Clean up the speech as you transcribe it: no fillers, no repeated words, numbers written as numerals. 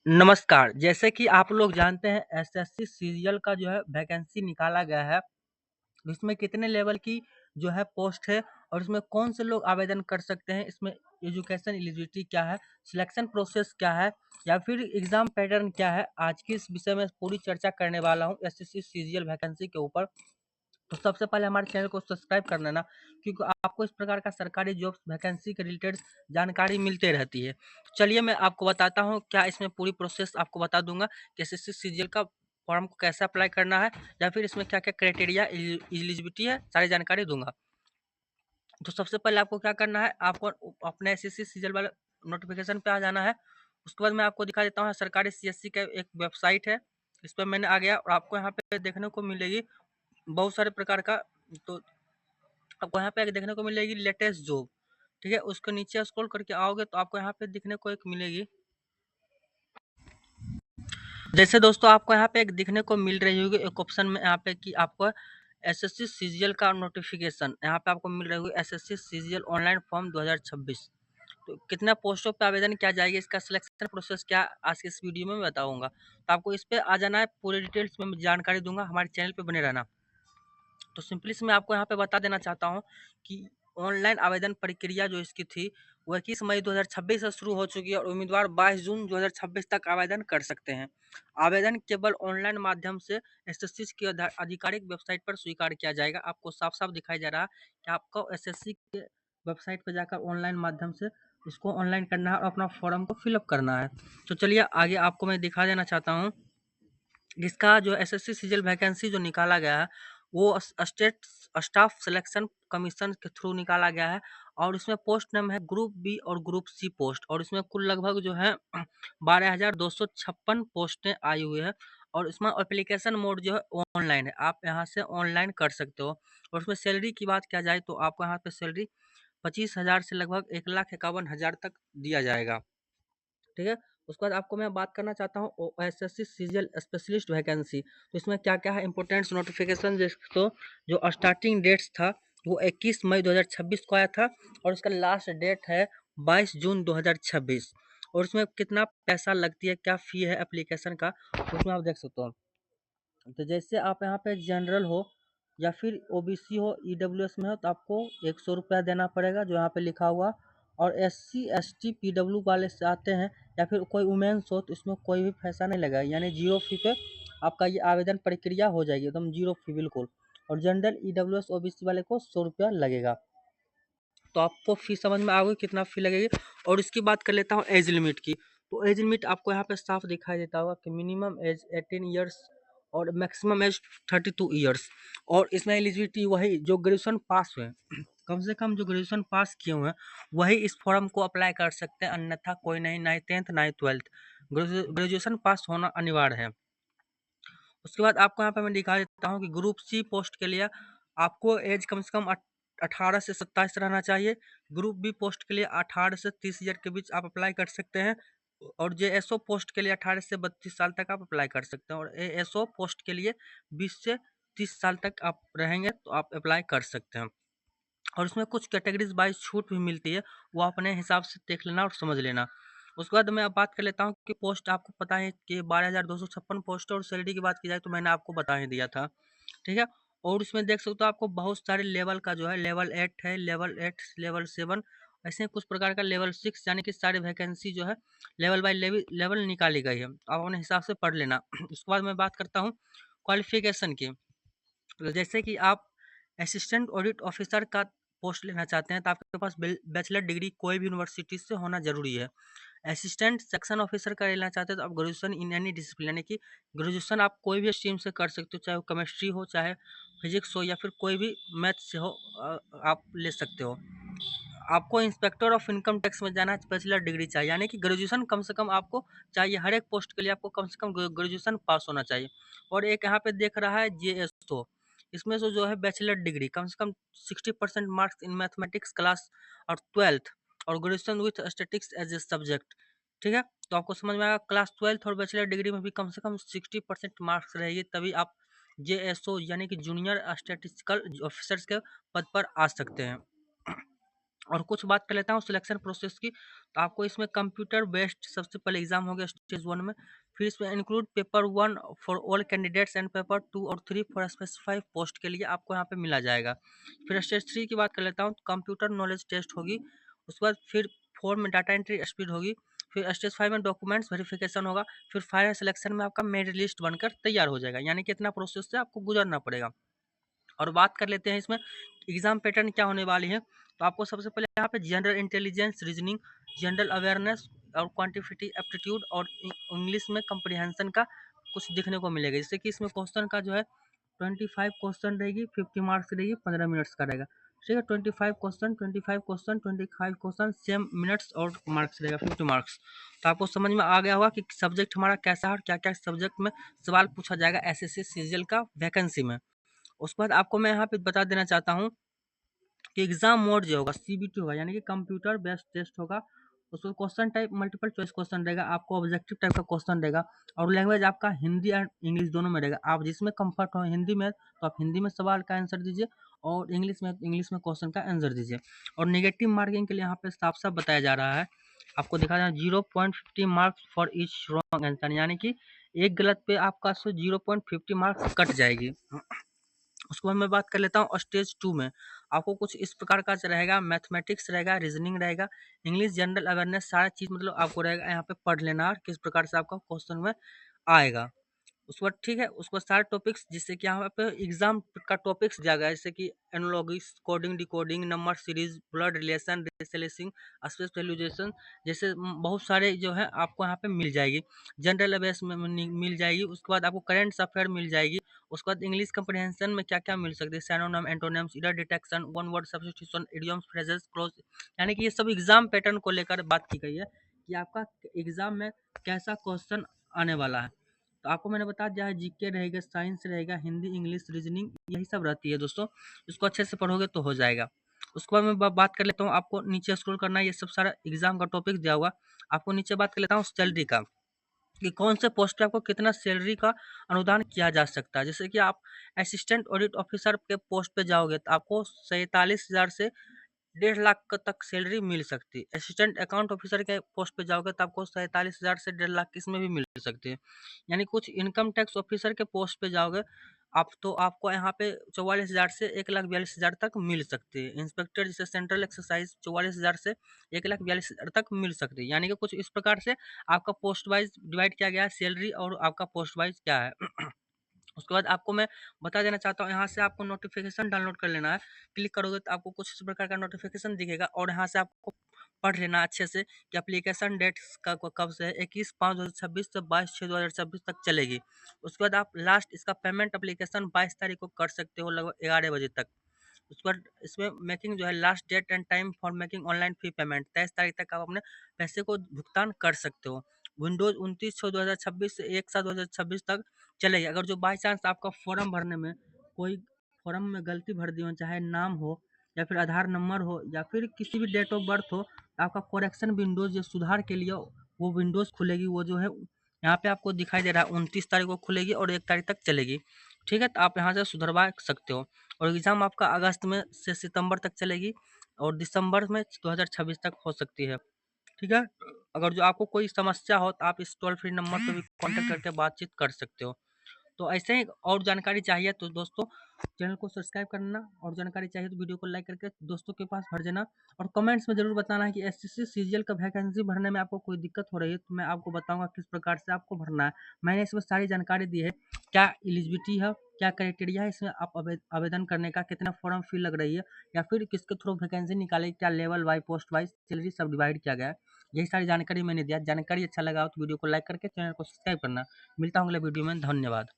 नमस्कार, जैसे कि आप लोग जानते हैं एसएससी सीरियल का जो है वैकेंसी निकाला गया है। इसमें कितने लेवल की जो है पोस्ट है और इसमें कौन से लोग आवेदन कर सकते हैं, इसमें एजुकेशन एलिजिबिलिटी क्या है, सिलेक्शन प्रोसेस क्या है या फिर एग्ज़ाम पैटर्न क्या है, आज की इस विषय में पूरी चर्चा करने वाला हूँ एसएससी सीरियल वैकेंसी के ऊपर। तो सबसे पहले हमारे चैनल को सब्सक्राइब कर लेना, क्योंकि आपको इस प्रकार का सरकारी जॉब्स वैकेंसी के रिलेटेड जानकारी मिलते रहती है। चलिए मैं आपको बताता हूँ, क्या इसमें पूरी प्रोसेस आपको बता दूंगा कि एसएससी सीजीएल का फॉर्म को कैसे अप्लाई करना है या फिर इसमें क्या क्या क्राइटेरिया एलिजिबिलिटी है, सारी जानकारी दूंगा। तो सबसे पहले आपको क्या करना है, आपको अपने एसएससी सीजीएल वाले नोटिफिकेशन पे आ जाना है। उसके बाद मैं आपको दिखा देता हूँ सरकारी सीएससी का एक वेबसाइट है, इस पर मैंने आ गया और आपको यहाँ पे देखने को मिलेगी बहुत सारे प्रकार का। तो आपको यहाँ पे एक देखने को मिलेगी लेटेस्ट जॉब, ठीक है। उसके नीचे स्क्रॉल करके आओगे तो आपको यहाँ पे दिखने को एक मिलेगी, जैसे दोस्तों आपको यहाँ पे एक दिखने को मिल रही होगी एक ऑप्शन में यहाँ पे कि आपको एसएससी सीजीएल का नोटिफिकेशन यहाँ पे आपको मिल रही होगी, एसएससी सीजीएल ऑनलाइन फॉर्म 2026। तो कितना पोस्टों पे आवेदन किया जाएगा, इसका सिलेक्शन प्रोसेस क्या आज के इस वीडियो में मैं बताऊंगा। तो आपको इस पे आ जाना है, पूरे डिटेल्स में जानकारी दूंगा, हमारे चैनल पे बने रहना। तो सिंपली से मैं आपको यहाँ पे बता देना चाहता हूँ कि ऑनलाइन आवेदन प्रक्रिया जो इसकी थी वो 21 मई 2026 से शुरू हो चुकी है और उम्मीदवार 22 जून 2026 तक आवेदन कर सकते हैं। आवेदन केवल ऑनलाइन माध्यम से एसएससी की आधिकारिक वेबसाइट पर स्वीकार किया जाएगा। आपको साफ साफ दिखाई जा रहा है कि आपको एसएससी के वेबसाइट पर जाकर ऑनलाइन माध्यम से इसको ऑनलाइन करना है और अपना फॉर्म को फिलअप करना है। तो चलिए आगे आपको मैं दिखा देना चाहता हूँ, इसका जो एसएससी सीजीएल वैकेंसी जो निकाला गया है वो स्टेट स्टाफ सिलेक्शन कमीशन के थ्रू निकाला गया है और इसमें पोस्ट नेम है ग्रुप बी और ग्रुप सी पोस्ट, और इसमें कुल लगभग जो है 12,256 पोस्टें आई हुई है। और इसमें एप्लीकेशन मोड जो है ऑनलाइन है, आप यहाँ से ऑनलाइन कर सकते हो। और उसमें सैलरी की बात किया जाए तो आपको यहाँ पे सैलरी 25,000 से लगभग 1,51,000 तक दिया जाएगा, ठीक है। उसके बाद आपको मैं बात करना चाहता हूँ एसएससी सीजीएल स्पेशलिस्ट वैकेंसी। तो इसमें क्या क्या है इंपॉर्टेंट्स नोटिफिकेशन, तो जो स्टार्टिंग डेट्स था वो 21 मई 2026 को आया था और इसका लास्ट डेट है 22 जून 2026। और इसमें कितना पैसा लगती है, क्या फ़ी है एप्लीकेशन का, तो उसमें आप देख सकते हो। तो जैसे आप यहाँ पे जनरल हो या फिर ओबीसी हो, ईडब्ल्यूएस में हो, तो आपको 100 रुपया देना पड़ेगा जो यहाँ पे लिखा हुआ। और एससी एसटी पीडब्ल्यू वाले से आते हैं या फिर कोई वुमेन्स हो तो इसमें कोई भी पैसा नहीं लगेगा, यानी जीरो फी पे आपका ये आवेदन प्रक्रिया हो जाएगी, एकदम जीरो फी बिल्कुल। और जनरल ईडब्ल्यूएस ओबीसी वाले को 100 रुपया लगेगा। तो आपको फ़ी समझ में आ गई कितना फ़ी लगेगी। और इसकी बात कर लेता हूँ एज लिमिट की। तो एज लिमिट आपको यहाँ पे साफ दिखाई देता होगा कि मिनिमम एज 18 ईयर्स और मैक्सिमम एज 32 ईयर्स। और इसमें एलिजिबिलिटी वही जो ग्रेजुएशन पास हुए कम से कम जो ग्रेजुएशन पास किए हुए हैं वही इस फॉर्म को अप्लाई कर सकते हैं, अन्यथा कोई नहीं, ना ही 10th ना ही 12th, ग्रेजुएशन पास होना अनिवार्य है। उसके बाद आपको यहाँ पे मैं दिखा देता हूँ कि ग्रुप सी पोस्ट के लिए आपको एज कम से कम 18 से 27 रहना चाहिए। ग्रुप बी पोस्ट के लिए 18 से 30 ईयर के बीच आप अप्लाई कर सकते हैं। और जेएसओ पोस्ट के लिए 18 से 32 साल तक आप अप्लाई कर सकते हैं। और एएसओ पोस्ट के लिए 20 से 30 साल तक आप रहेंगे तो आप अप्लाई कर सकते हैं। और उसमें कुछ कैटेगरीज वाइज छूट भी मिलती है, वो अपने हिसाब से देख लेना और समझ लेना। उसके बाद मैं अब बात कर लेता हूँ कि पोस्ट आपको पता है कि 12,256 पोस्ट है और सैलरी की बात की जाए तो मैंने आपको बता ही दिया था, ठीक है। और उसमें देख सकते हो आपको बहुत सारे लेवल का जो है, लेवल 8 है, लेवल 8, लेवल 7, ऐसे कुछ प्रकार का लेवल 6, यानी कि सारी वैकेंसी जो है लेवल बाय लेवल लेवल निकाली गई है, आप अपने हिसाब से पढ़ लेना। उसके बाद मैं बात करता हूँ क्वालिफिकेशन की। तो जैसे कि आप असिस्टेंट ऑडिट ऑफिसर का पोस्ट लेना चाहते हैं तो आपके पास बैचलर डिग्री कोई भी यूनिवर्सिटी से होना जरूरी है। असिस्टेंट सेक्शन ऑफिसर का लेना चाहते हैं तो आप ग्रेजुएशन इन एनी डिसिप्लिन, यानी कि ग्रेजुएशन आप कोई भी स्ट्रीम से कर सकते हो, चाहे वो केमिस्ट्री हो, चाहे फिजिक्स हो, या फिर कोई भी मैथ से हो, आप ले सकते हो। आपको इंस्पेक्टर ऑफ इनकम टैक्स में जाना है, बैचलर डिग्री चाहिए, यानी कि ग्रेजुएशन कम से कम आपको चाहिए, हर एक पोस्ट के लिए आपको कम से कम ग्रेजुएशन पास होना चाहिए। और एक यहाँ पे देख रहा है जेएसओ, इसमें से जो है बैचलर डिग्री कम से कम 60% मार्क्स इन मैथमेटिक्स क्लास और 12th, और graduation with statics as a subject, ठीक है। तो आपको समझ में आएगा, क्लास 12th और बैचलर डिग्री में भी कम से कम 60% मार्क्स रहेगी, तभी आप जेएसओ यानी कि जूनियर स्टैटिस्टिकल ऑफिसर्स के पद पर आ सकते हैं। और कुछ बात कर लेता हूँ सिलेक्शन प्रोसेस की। तो आपको इसमें कंप्यूटर बेस्ड सबसे पहले एग्जाम हो गया स्टेज 1 में। फिर इसमें include paper 1 for all candidates and paper 2 और 3 फॉर स्पेसिफाइड पोस्ट के लिए आपको यहाँ पे मिला जाएगा। फिर स्टेज 3 की बात कर लेता हूँ, कंप्यूटर नॉलेज टेस्ट होगी। उसके बाद फिर 4 में डाटा एंट्री स्पीड होगी। फिर स्टेज 5 में डॉक्यूमेंट्स वेरिफिकेशन होगा। फिर फाइनल सिलेक्शन में आपका मेरिट लिस्ट बनकर तैयार हो जाएगा, यानी कि इतना प्रोसेस से आपको गुजरना पड़ेगा। और बात कर लेते हैं इसमें एग्जाम पैटर्न क्या होने वाली है। तो आपको सबसे पहले यहाँ पे general intelligence, reasoning, general awareness और क्वांटिटेटिव एप्टीट्यूड और इंग्लिश में कंप्रीहेंशन का कुछ देखने को मिलेगा। जैसे कि इसमें क्वेश्चन का जो है 25 क्वेश्चन रहेगी, 50 मार्क्स रहेगी, 15 मिनट्स का रहेगा। ठीक है, 25 क्वेश्चन 25 क्वेश्चन सेम मिनट्स और मार्क्स रहेगा 50 मार्क्स। तो आपको समझ में आ गया होगा कि सब्जेक्ट हमारा कैसा है और क्या क्या सब्जेक्ट में सवाल पूछा जाएगा एसएससी सीजीएल का वैकेंसी में। उसके बाद आपको मैं यहाँ पे बता देना चाहता हूँ कि एग्जाम मोड जो होगा सीबीटी होगा, यानी कि कंप्यूटर बेस्ड टेस्ट होगा। उसको question type multiple choice question रहेगा, आपको ऑब्जेक्टिव टाइप का क्वेश्चन रहेगा। और लैंग्वेज आपका हिंदी एंड इंग्लिश दोनों में रहेगा। आप जिसमें कंफर्ट हो हिंदी में तो आप हिंदी में सवाल का आंसर दीजिए, और इंग्लिश में क्वेश्चन का आंसर दीजिए। और नेगेटिव मार्किंग के लिए यहाँ पे साफ साफ बताया जा रहा है, आपको दिखा रहा है 0.50 marks for each wrong answer, यानी कि एक गलत पे आपका 0.50 मार्क्स कट जाएगी। उसके बाद मैं बात कर लेता हूँ स्टेज 2 में। आपको कुछ इस प्रकार का रहेगा, मैथमेटिक्स रहेगा, रीजनिंग रहेगा, इंग्लिश, जनरल अवेयरनेस, सारा चीज़ मतलब आपको रहेगा यहाँ पे पढ़ लेना और किस प्रकार से आपका क्वेश्चन में आएगा। उसके बाद ठीक है, उसके बाद सारे टॉपिक्स जिससे कि यहाँ पे एग्जाम का टॉपिक्स दिया गया है, जैसे कि analogies, coding, decoding, number series, blood relation, रेसलेसिंग, स्पेस वैल्यूएशन, जैसे बहुत सारे जो है आपको यहाँ पे मिल जाएगी। जनरल अवेयर्स में मिल जाएगी। उसके बाद आपको करेंट अफेयर मिल जाएगी। उसके बाद इंग्लिश कंप्रीहेंशन में क्या क्या मिल सकती है, synonym, antonyms, error detection, one word substitution, idioms, phrases, close, यानी कि ये सब एग्जाम पैटर्न को लेकर बात की गई है कि आपका एग्जाम में कैसा क्वेश्चन आने वाला है। तो आपको मैंने बता दिया है, जीके रहेगा, साइंस रहेगा, हिंदी, इंग्लिश, रीजनिंग, यही सब रहती है दोस्तों। इसको अच्छे से पढ़ोगे तो हो जाएगा। उसके बाद मैं बात कर लेता हूँ, आपको नीचे स्क्रॉल करना है, ये सब सारा एग्जाम का टॉपिक दिया हुआ। आपको नीचे बात कर लेता हूँ सैलरी का, कि कौन से पोस्ट पे आपको कितना सैलरी का अनुदान किया जा सकता है। जैसे कि आप असिस्टेंट ऑडिट ऑफिसर के पोस्ट पे जाओगे तो आपको 47,000 से 1.5 लाख तक सैलरी मिल सकती है। असिस्टेंट अकाउंट ऑफिसर के पोस्ट पे जाओगे तो आपको 47,000 से 1.5 लाख इसमें भी मिल सकती है। यानी कुछ इनकम टैक्स ऑफिसर के पोस्ट पे जाओगे आप तो आपको यहाँ पे 44,000 से 1,42,000 तक मिल सकती है। इंस्पेक्टर जैसे सेंट्रल एक्सरसाइज 44,000 से 1,42,000 तक मिल सकती है। यानी कि कुछ इस प्रकार से आपका पोस्ट वाइज डिवाइड किया गया है सैलरी, और आपका पोस्ट वाइज क्या है। उसके बाद आपको मैं बता देना चाहता हूँ, यहाँ से आपको नोटिफिकेशन डाउनलोड कर लेना है। क्लिक करोगे तो आपको कुछ इस प्रकार का नोटिफिकेशन दिखेगा, और यहाँ से आपको पढ़ लेना अच्छे से कि एप्लीकेशन डेट का कब से है, 21/5/2026 से 22/6/2026 तक चलेगी। उसके बाद आप लास्ट इसका पेमेंट एप्लीकेशन 22 तारीख को कर सकते हो, लगभग 11 बजे तक। उस पर इसमें मेकिंग जो है last date and time for making online fee payment 23 तारीख तक आप अपने पैसे को भुगतान कर सकते हो। विंडोज 29/6/2026 से 1/7/2026 तक चलेगी। अगर जो बाई चांस आपका फॉर्म भरने में कोई फॉर्म में गलती भर दी हो, चाहे नाम हो या फिर आधार नंबर हो या फिर किसी भी डेट ऑफ बर्थ हो, तो आपका करेक्शन विंडोज जो सुधार के लिए वो विंडोज खुलेगी। वो जो है यहाँ पे आपको दिखाई दे रहा है 29 तारीख को खुलेगी और 1 तारीख तक चलेगी। ठीक है, तो आप यहाँ से सुधरवा सकते हो। और एग्ज़ाम आपका अगस्त में से सितंबर तक चलेगी, और दिसंबर में 2026 तक हो सकती है। ठीक है, अगर जो आपको कोई समस्या हो तो आप इस टोल फ्री नंबर पर भी कॉन्टेक्ट करके बातचीत कर सकते हो। तो ऐसे ही और जानकारी चाहिए तो दोस्तों चैनल को सब्सक्राइब करना, और जानकारी चाहिए तो वीडियो को लाइक करके दोस्तों के पास भेज देना। और कमेंट्स में जरूर बताना है कि एसएससी सीजीएल का वैकेंसी भरने में आपको कोई दिक्कत हो रही है, तो मैं आपको बताऊंगा किस प्रकार से आपको भरना है। मैंने इसमें सारी जानकारी दी है, क्या एलिजिबिलिटी है, क्या क्राइटेरिया है इसमें आप आवेदन करने का, कितना फॉर्म फी लग रही है, या फिर किसके थ्रू वैकेंसी निकाले, क्या level wise, post wise salary सब डिवाइड किया गया है। यही सारी जानकारी मैंने दिया। जानकारी अच्छा लगा हो तो वीडियो को लाइक करके चैनल को सब्सक्राइब करना। मिलता हूँ अगले वीडियो में, धन्यवाद।